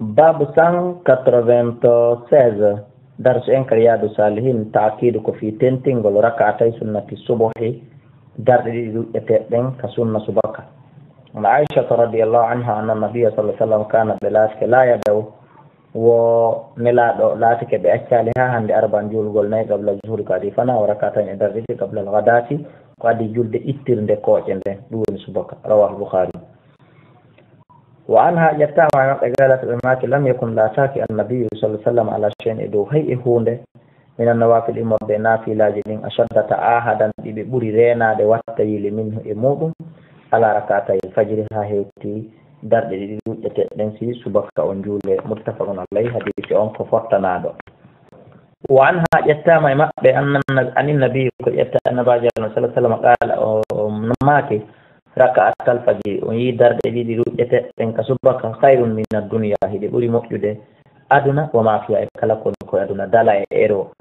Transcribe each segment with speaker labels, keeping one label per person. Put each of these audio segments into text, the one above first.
Speaker 1: باب 196 درس إن رياض الصالحين تأكيد في تنتين قل ركعتي سنة الصبح درس يتأذن كسنة صباح. عن عائشة رضي الله عنها أن النبي صلى الله عليه وسلم كان بلاسك لا يدعو ونلا لاتك بأشكالها عند 4 جول قلنا قبل الظهر كادفنا وركعتين درس قبل الغداة قد جلد إتر دكوة دون صباح. رواه البخاري. وعنها يتامى قالت المات لم يكن لا تاكي النبي صلى الله عليه وسلم على شيء دو هي هونde من النوافل المبدنا في لاجلين أشد تعاهدا ببوري رينا دي واتيل منه إمودم على ركعتي الفجر ها هيتي درد دي يتنسي سبك أنجول متفق عليه حديث أنك فتنادو. وعنها يتامى بأن النبي يتامى صلى الله عليه وسلم قال ماكي ركعت الفجر وهي درد دي رؤيته ان كسبك خير من الدنيا هي بوري موجوده aduna وما فيها kala ko aduna dala e euro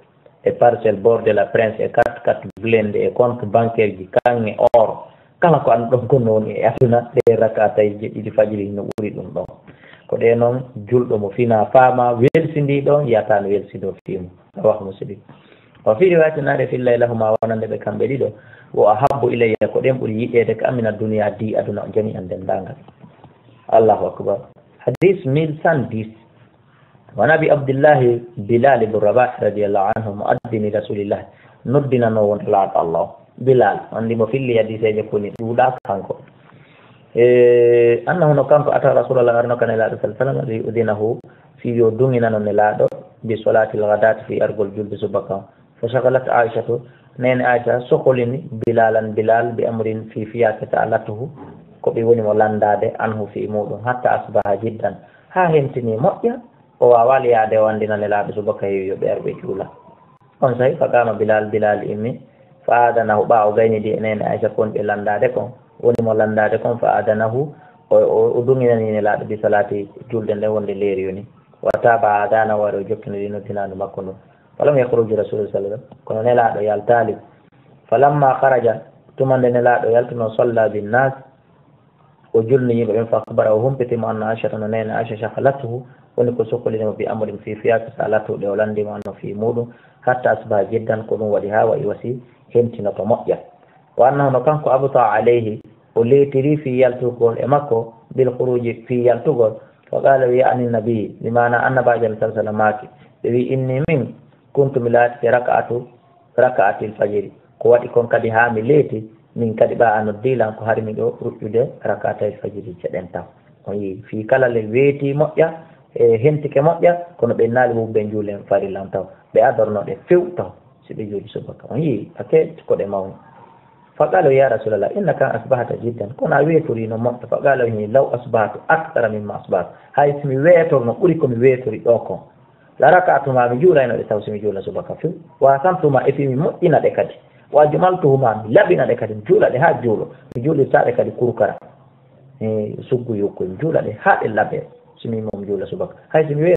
Speaker 1: e parcel bord de la prince e carte blende e compte bancaire ji kange or kala ko an don gonno ni e aduna de rakata di fajiri no buri dum don ko de non juldo mo fina fama welsindi don yata no welsido fimu wax musidi wa fi riwayatina fi laylahuma wa nan de kambe dido wa ahabbu ilayya ko dem buri yidede ka amina dunya di aduna jami an den dangal. Allahu akbar. Hadith 1110 wa nabi Abdullah Bilal ibn Rabah radiyallahu anhu muaddin Rasulillah nuddina no won la Allah Bilal andi mo filli hadith e ko ni duda kanko annahu no kanko ata Rasulullah arno kan ila sallallahu alaihi udinahu fi yudungina no nelado bi salati al-ghadat fi argol julbi subaka فشغلت عائشة نين عائشة سقولني بلال بأمر في فياك تعالته كبي وني مولنداد عنه في مودو حتى أصبح جدا ها هنتني مؤيا ووالي عاد واندنا للا بسبك يبير بيجولا on sai faqama bilal immi faadanahu ba o gayni di nene aisha kon be landade kon woni mo landade kon faadanahu o dungina ni la bi salati julde le wonde leeri yoni wata ba adana waro jokkini dino tinanu makko no فلم يخرج رسول الله صلى الله عليه وسلم كنا نلعب يالتالي فلما خرج ثم نلعب يالتنا صلى بالناس وجلني بهم فأخبرهم بتم أن عائشة نين عائشة شغلته ونكو سقل لهم بأمر في فياك سألته لأولان دي وأنه في مود حتى أصبح جدا كنوا ولها وإوسي همتنا طمئية وأنه نكانك أبطى عليه ولي تري في يالتقول إمكو بالخروج في يالتقول فقال يعني النبي لمعنى أن بعد السلسلة ماكي إني من كنت ملات ركعة الفجر قواتي كون كدي هامي ليتي من كدي با أنو ديلان كو هارمي دو رؤيده ركعة الفجر جدن تاو في كلا لويتي مؤيا هنتك مؤيا كونو بينال بو بنجولين فاري لان تاو بأدرنو دي فيو تاو سيدي جولي سبكا أكيد كودي ماوني فقالوا يا رسول الله إنك أصبحت جدا كنا ويتوري نموت فقالوا لو أصبحت أكثر مما أصبحت هاي اسمي ويتور نقولكم ويتوري أوكم la rak'atuma mi jula ina de tawsi mi jula subaka fi wa samtuma ifimi mu'ina de kadi wa jamaltuhuma labina de kadi jula de ha julo mi juli sa de kadi kurkara suggu yokko jula de ha de labe simi mom jula subaka hay simi